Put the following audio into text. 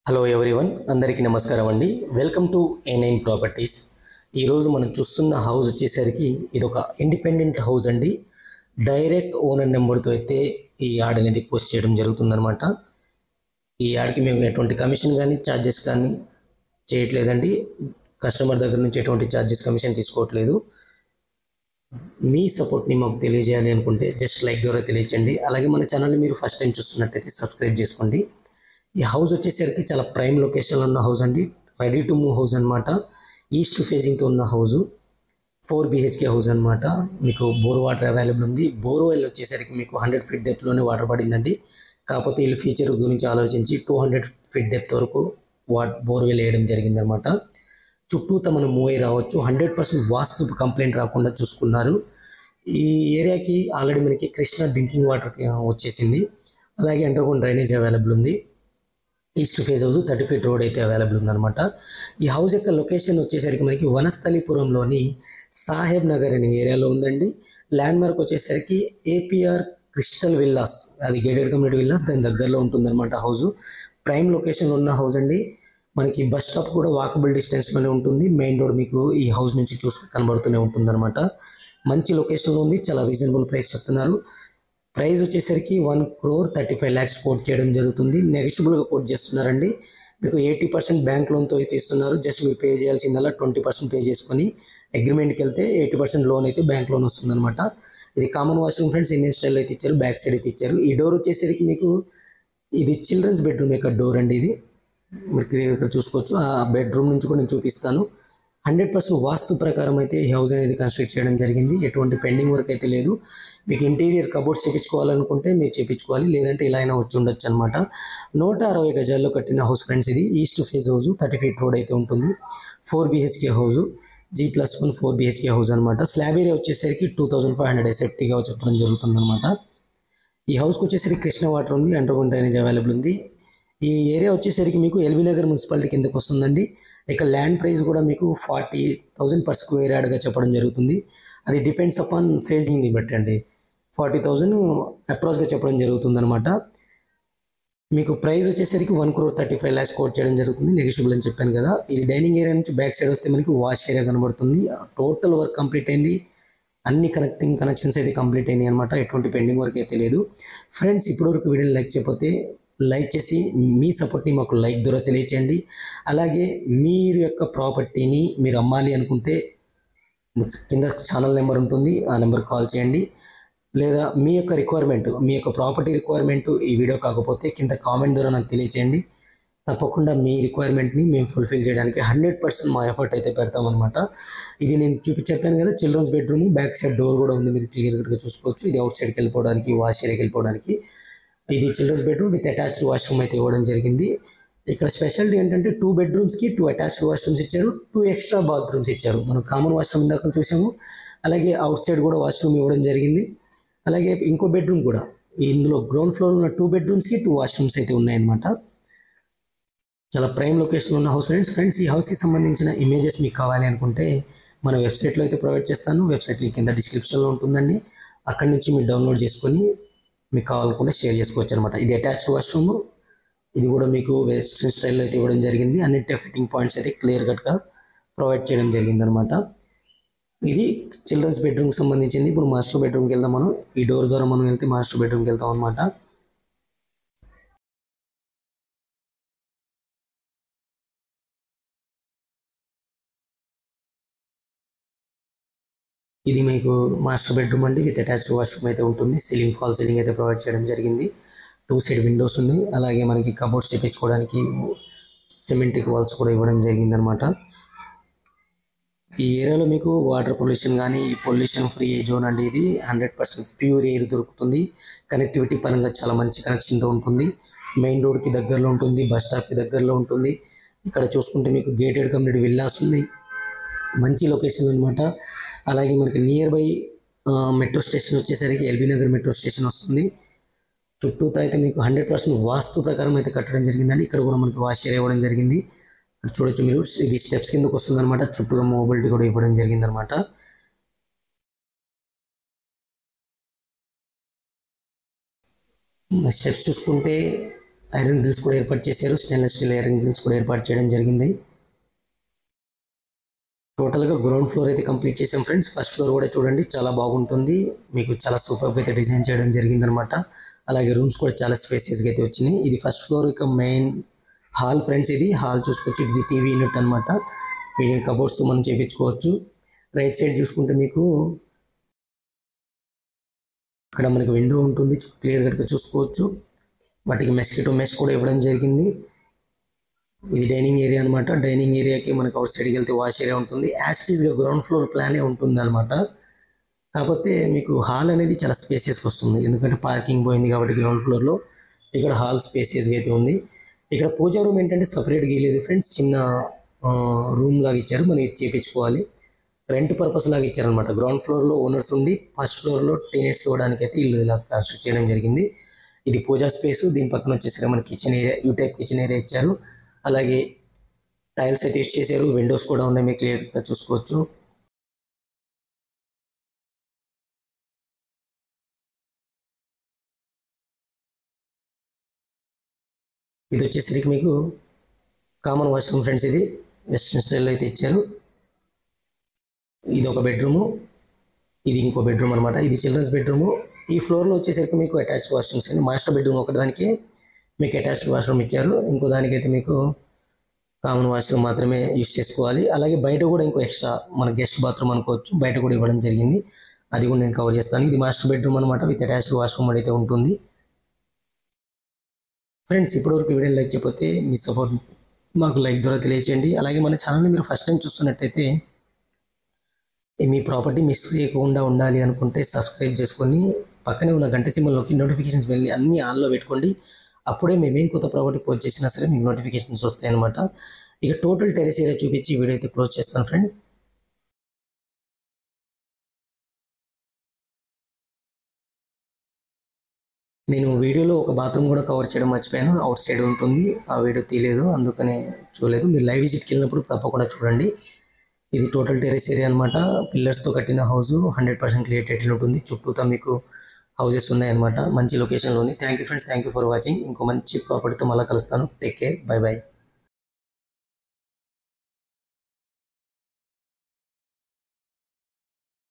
Hello everyone, అందరికీ నమస్కారం అండి. Welcome to A9 properties. ఈరోజు మనం చూస్తున్న హౌస్ వచ్చేసరికి ఇది ఒక ఇండిపెండెంట్ హౌస్ అండి. డైరెక్ట్ ఓనర్ నెంబర్తో అయితే ఈ యాడ్ అనేది పోస్ట్ చేయడం జరుగుతుందన్నమాట. ఈ యాడ్కి మేము ఎటువంటి కమిషన్ కానీ ఛార్జెస్ కానీ చేయట్లేదండి. కస్టమర్ దగ్గర నుంచి ఎటువంటి ఛార్జెస్ కమిషన్ తీసుకోవట్లేదు. మీ సపోర్ట్ని మాకు తెలియజేయాలి అనుకుంటే జస్ట్ లైక్ ద్వారా తెలియచేయండి. అలాగే మన ఛానల్ని మీరు ఫస్ట్ టైం చూస్తున్నట్టయితే సబ్స్క్రైబ్ చేసుకోండి. ఈ హౌస్ వచ్చేసరికి చాలా ప్రైమ్ లొకేషన్లో ఉన్న హౌస్ అండి. రెడీ టు మూవ్ హౌస్ అనమాట. ఈస్ట్ ఫేసింగ్తో ఉన్న హౌజు 4 BHK హౌస్ అనమాట. మీకు బోర్ వాటర్ అవైలబుల్ ఉంది. బోర్వెల్ వచ్చేసరికి మీకు 100 feet డెప్త్లోనే వాటర్ పడిందండి. కాకపోతే వీళ్ళు ఫ్యూచర్ గురించి ఆలోచించి 200 feet డెప్త్ వరకు బోర్వెల్ వేయడం జరిగిందనమాట. చుట్టూతో మనం మూవ్ అయి రావచ్చు. 100% వాస్తు కంప్లైంట్ రాకుండా చూసుకున్నారు. ఈ ఏరియాకి ఆల్రెడీ మనకి కృష్ణా డ్రింకింగ్ వాటర్ వచ్చేసింది. అలాగే అండర్గ్రౌండ్ డ్రైనేజ్ అవైలబుల్ ఉంది. East phase house 30 feet road అయితే అవైలబుల్ ఉందన్నమాట. ఈ హౌస్ యొక్క లొకేషన్ వచ్చేసరికి మనకి వనస్థలిపురంలోని సాహెబ్ నగర్ అనే ఏరియాలో ఉందండి. ల్యాండ్ మార్క్ వచ్చేసరికి APR క్రిస్టల్ విల్లాస్, అది గేటెడ్ కమ్యూనిటీ విల్లాస్, దాని దగ్గరలో ఉంటుందన్నమాట. హౌస్ ప్రైమ్ లొకేషన్లో ఉన్న హౌస్ అండి. మనకి బస్ స్టాప్ కూడా వాకబుల్ డిస్టెన్స్లోనే ఉంటుంది. మెయిన్ రోడ్ మీకు ఈ హౌస్ నుంచి చూస్తే కనబడుతూనే ఉంటుందన్నమాట. మంచి లొకేషన్లో ఉంది. చాలా రీజనబుల్ ప్రైస్ చెప్తున్నారు. ప్రైస్ వచ్చేసరికి 1,35,00,000 కోట్ చేయడం జరుగుతుంది. నెగోషియబుల్గా కోట్ చేస్తున్నారండి. మీకు 80% బ్యాంక్ లోన్తో అయితే ఇస్తున్నారు. జస్ట్ మీరు పే చేయాల్సిందల్లా 20% పే చేసుకొని అగ్రిమెంట్కి వెళ్తే 80% లోన్ అయితే బ్యాంక్ లోన్ వస్తుందన్నమాట. ఇది common washroom friends. Indian style అయితే ఇచ్చారు. బ్యాక్ సైడ్ అయితే ఇచ్చారు. ఈ డోర్ వచ్చేసరికి మీకు ఇది చిల్డ్రన్స్ బెడ్రూమ్ యొక్క డోర్ అండి. ఇది మీరు క్లియర్ ఇక్కడ చూసుకోవచ్చు. ఆ బెడ్రూమ్ నుంచి కూడా నేను చూపిస్తాను. 100% వాస్తు ప్రకారం అయితే ఈ హౌస్ అనేది కన్స్ట్రక్ట్ చేయడం జరిగింది. ఎటువంటి పెండింగ్ వర్క్ అయితే లేదు. మీకు ఇంటీరియర్ కబోర్డ్స్ చేయించుకోవాలనుకుంటే మీరు చేయించుకోవాలి, లేదంటే ఇలా అయినా వచ్చి ఉండొచ్చు అనమాట. 160 గజాల్లో కట్టిన హౌస్ ఫ్రెండ్స్ ఇది. East phase house 30 feet road అయితే ఉంటుంది. 4 BHK house, G+1 4 BHK house అనమాట. స్లాబ్ ఏరియా వచ్చేసరికి 2500 SFTగా చెప్పడం జరుగుతుంది అనమాట. ఈ హౌస్కి వచ్చేసరికి కృష్ణ వాటర్ ఉంది. అండర్గ్రౌండ్ డ్రైనేజ్ అవైలబుల్ ఉంది. ఈ ఏరియా వచ్చేసరికి మీకు ఎల్బీ నగర్ మున్సిపాలిటీ కిందకు వస్తుందండి. ఇక్కడ ల్యాండ్ ప్రైస్ కూడా మీకు 40,000 per square యార్డ్గా చెప్పడం జరుగుతుంది. అది డిపెండ్స్ అపాన్ ఫేజింగ్ని బట్టి అండి. 40,000 అప్రాక్స్గా చెప్పడం జరుగుతుంది అనమాట. మీకు ప్రైస్ వచ్చేసరికి 1,35,00,000 కోట్ చేయడం జరుగుతుంది. నెగోషియబుల్ అని చెప్పాను కదా. ఇది డైనింగ్ ఏరియా నుంచి బ్యాక్ సైడ్ వస్తే మనకి వాష్ ఏరియా కనబడుతుంది. టోటల్ వర్క్ కంప్లీట్ అయింది. అన్ని కనెక్షన్స్ అయితే కంప్లీట్ అయినాయి అనమాట. ఎటువంటి పెండింగ్ వర్క్ అయితే లేదు. ఫ్రెండ్స్, ఇప్పటివరకు వీడియోని లైక్ చేయకపోతే లైక్ చేసి మీ సపోర్ట్ని మాకు లైక్ ద్వారా తెలియచేయండి. అలాగే మీరు యొక్క ప్రాపర్టీని మీరు అమ్మాలి అనుకుంటే కింద ఛానల్ నెంబర్ ఉంటుంది, ఆ నెంబర్కి కాల్ చేయండి. లేదా మీ యొక్క రిక్వైర్మెంట్, మీ యొక్క ప్రాపర్టీ రిక్వైర్మెంట్ ఈ వీడియో కాకపోతే కింద కామెంట్ ద్వారా నాకు తెలియచేయండి. తప్పకుండా మీ రిక్వైర్మెంట్ని మేము ఫుల్ఫిల్ చేయడానికి 100% మా ఎఫర్ట్ అయితే పెడతామన్నమాట. ఇది నేను చెప్పాను కదా, children's bedroom, back side door కూడా ఉంది. మీరు క్లియర్గా చూసుకోవచ్చు. ఇది అవుట్ సైడ్కి వెళ్ళిపోవడానికి, వాష్ ఏరియాకి వెళ్ళిపోవడానికి. ఇది children's bedroom with attached washroom అయితే ఇవ్వడం జరిగింది. ఇక్కడ స్పెషాలిటీ ఏంటంటే 2 bedrooms-కి 2 అటాచ్డ్ వాష్రూమ్స్ ఇచ్చారు, 2 extra bathrooms ఇచ్చారు. మనం కామన్ వాష్రూమ్ ఇందాక చూసాము. అలాగే అవుట్ సైడ్ కూడా వాష్రూమ్ ఇవ్వడం జరిగింది. అలాగే ఇంకో బెడ్రూమ్ కూడా, ఇందులో గ్రౌండ్ ఫ్లోర్ ఉన్న 2 bedrooms-కి 2 washrooms అయితే ఉన్నాయన్నమాట. చాలా ప్రైమ్ లొకేషన్లో ఉన్న హౌస్ ఫ్రెండ్స్. ఈ హౌస్కి సంబంధించిన ఇమేజెస్ మీకు కావాలి అనుకుంటే మన వెబ్సైట్లో అయితే ప్రొవైడ్ చేస్తాను. వెబ్సైట్ లింక్ కింద డిస్క్రిప్షన్లో ఉంటుందండి. అక్కడి నుంచి మీరు డౌన్లోడ్ చేసుకొని మీకు కావాలనుకుంటే షేర్ చేసుకోవచ్చు అనమాట. ఇది అటాచ్డ్ వాష్రూమ్. ఇది కూడా మీకు వెస్ట్రన్ స్టైల్లో అయితే ఇవ్వడం జరిగింది. అన్నిటి ఫిట్టింగ్ పాయింట్స్ అయితే క్లియర్ కట్గా ప్రొవైడ్ చేయడం జరిగింది అనమాట. ఇది చిల్డ్రన్స్ బెడ్రూమ్కి సంబంధించింది. ఇప్పుడు మాస్టర్ బెడ్రూమ్కి వెళ్దాం. మనం ఈ డోర్ ద్వారా మనం వెళ్తే మాస్టర్ బెడ్రూమ్కి వెళ్తాం అనమాట. ఇది మీకు మాస్టర్ బెడ్రూమ్ అండి, విత్ అటాచ్డ్ వాష్రూమ్ అయితే ఉంటుంది. సీలింగ్, ఫాల్ సీలింగ్ అయితే ప్రొవైడ్ చేయడం జరిగింది. 2 side విండోస్ ఉన్నాయి. అలాగే మనకి కబోర్డ్స్ చేయించుకోవడానికి సిమెంటిక్ వాల్స్ కూడా ఇవ్వడం జరిగింది అనమాట. ఈ ఏరియాలో మీకు వాటర్ పొల్యూషన్ కానీ పొల్యూషన్ ఫ్రీ జోన్ అండి. ఇది 100% ప్యూర్ ఎయిర్ దొరుకుతుంది. కనెక్టివిటీ పరంగా చాలా మంచి కనెక్షన్తో ఉంటుంది. మెయిన్ రోడ్కి దగ్గరలో ఉంటుంది. బస్ స్టాప్కి దగ్గరలో ఉంటుంది. ఇక్కడ చూసుకుంటే మీకు గేటెడ్ కమ్యూనిటీ విల్లాస్ ఉన్నాయి. మంచి లొకేషన్ అనమాట. అలాగే మనకి నియర్ బై మెట్రో స్టేషన్ వచ్చేసరికి ఎల్బీ నగర్ మెట్రో స్టేషన్ వస్తుంది. చుట్టూతో అయితే మీకు 100% వాస్తు ప్రకారం అయితే కట్టడం జరిగిందండి. ఇక్కడ కూడా మనకి వాష్ ఏరియా ఇవ్వడం జరిగింది. చూడొచ్చు మీరు. ఇది స్టెప్స్ కిందకు వస్తుంది అనమాట. చుట్టూగా మొబిలిటీ కూడా ఇవ్వడం జరిగింది అనమాట. స్టెప్స్ చూసుకుంటే ఐరన్ గ్రిల్స్ కూడా ఏర్పాటు చేశారు. స్టెయిన్లెస్ స్టీల్ ఐరన్ గ్రిల్స్ కూడా ఏర్పాటు చేయడం జరిగింది. టోటల్గా గ్రౌండ్ ఫ్లోర్ అయితే కంప్లీట్ చేసాం ఫ్రెండ్స్. ఫస్ట్ ఫ్లోర్ కూడా చూడండి, చాలా బాగుంటుంది. మీకు చాలా సూపర్గా అయితే డిజైన్ చేయడం జరిగిందనమాట. అలాగే రూమ్స్ కూడా చాలా స్పేసియస్గా అయితే వచ్చినాయి. ఇది ఫస్ట్ ఫ్లోర్ ఇక మెయిన్ హాల్ ఫ్రెండ్స్. ఇది హాల్ చూసుకోవచ్చు. ఇది టీవీ యూనిట్ అనమాట. వీటి కబోర్డ్స్ మనం చేయించుకోవచ్చు. రైట్ సైడ్ చూసుకుంటే మీకు ఇక్కడ మనకి విండో ఉంటుంది, క్లియర్ కట్గా చూసుకోవచ్చు. వాటికి మెస్కిటో మెష్ కూడా ఇవ్వడం జరిగింది. ఇది డైనింగ్ ఏరియా అనమాట. డైనింగ్ ఏరియాకి మనకు అవుట్ సైడ్కి వెళ్తే వాష్ ఏరియా ఉంటుంది. యాస్టీస్గా గ్రౌండ్ ఫ్లోర్ ప్లానే ఉంటుంది అనమాట. కాకపోతే మీకు హాల్ అనేది చాలా స్పేసియస్గా వస్తుంది, ఎందుకంటే పార్కింగ్ పోయింది కాబట్టి గ్రౌండ్ ఫ్లోర్లో. ఇక్కడ హాల్ స్పేసియస్గా అయితే ఉంది. ఇక్కడ పూజా రూమ్ ఏంటంటే సపరేట్గా ఇవ్వలేదు ఫ్రెండ్స్, చిన్న రూమ్ లాగా ఇచ్చారు, మనం ఇది చేయించుకోవాలి. రెంట్ పర్పస్ లాగా ఇచ్చారనమాట. గ్రౌండ్ ఫ్లోర్లో ఓనర్స్ ఉండి ఫస్ట్ ఫ్లోర్లో టెనెంట్స్కి ఇవ్వడానికి అయితే ఇల్లు ఇలా కన్స్ట్రక్ట్ చేయడం జరిగింది. ఇది పూజా స్పేస్. దీని పక్కన వచ్చేసరికి మన kitchen area, you type kitchen area ఇచ్చారు. అలాగే టైల్స్ అయితే యూజ్ చేశారు. విండోస్ కూడా ఉన్నాయి, మీకు క్లియర్గా చూసుకోవచ్చు. ఇది వచ్చేసరికి మీకు కామన్ వాష్రూమ్ ఫ్రెండ్స్. ఇది వెస్ట్రన్ స్టైల్లో అయితే ఇచ్చారు. ఇది ఒక బెడ్రూము, ఇది ఇంకో బెడ్రూమ్ అనమాట. ఇది చిల్డ్రన్స్ బెడ్రూము. ఈ ఫ్లోర్లో వచ్చేసరికి మీకు అటాచ్ వాష్రూమ్స్ అండి. మాస్టర్ బెడ్రూమ్ ఒకదానికి మీకు అటాచ్డ్ వాష్రూమ్ ఇచ్చారు, ఇంకో దానికైతే మీకు కామన్ వాష్రూమ్ మాత్రమే యూజ్ చేసుకోవాలి. అలాగే బయట కూడా ఇంకో ఎక్స్ట్రా మన గెస్ట్ బాత్రూమ్ అనుకోవచ్చు, బయట కూడా ఇవ్వడం జరిగింది. అది కూడా నేను కవర్ చేస్తాను. ఇది మాస్టర్ బెడ్రూమ్ అనమాట, విత్ అటాచ్డ్ వాష్రూమ్ అయితే ఉంటుంది. ఫ్రెండ్స్, ఇప్పటివరకు వీడియో లైక్ చేయకపోతే మీ సపోర్ట్ మాకు లైక్ ద్వారా తెలియచేయండి. అలాగే మన ఛానల్ని మీరు ఫస్ట్ టైం చూస్తున్నట్టయితే మీ ప్రాపర్టీ మిస్ చేయకుండా ఉండాలి అనుకుంటే సబ్స్క్రైబ్ చేసుకొని పక్కనే ఉన్న గంట సింబల్లోకి నోటిఫికేషన్స్ వెళ్ళి అన్ని ఆన్లో పెట్టుకోండి. అప్పుడే మేమేం కొత్త ప్రాపర్టీ పోస్ట్ చేసినా సరే మీకు నోటిఫికేషన్స్ వస్తాయి అనమాట. ఇక టోటల్ టెరెస్ ఏరియా చూపించి వీడియో అయితే క్లోజ్ చేస్తాను ఫ్రెండ్. నేను వీడియోలో ఒక బాత్రూమ్ కూడా కవర్ చేయడం మర్చిపోయాను, అవుట్ సైడ్ ఉంటుంది. ఆ వీడియో తీయలేదు, అందుకనే చూడలేదు. మీరు లైవ్ విజిట్కి వెళ్ళినప్పుడు తప్పకుండా చూడండి. ఇది టోటల్ టెరెస్ ఏరియా అనమాట. పిల్లర్స్తో కట్టిన హౌస్ 100% క్లియర్ టైటిల్ ఉంటుంది. చుట్టూతా మీకు హౌసెస్ ఉన్నాయన్నమాట. మంచి లొకేషన్లో ఉంది. Thank you friends, thank you for watching. ఇంకో మంచి ప్రాపర్టీతో మళ్ళీ కలుస్తాను. Take care, by by.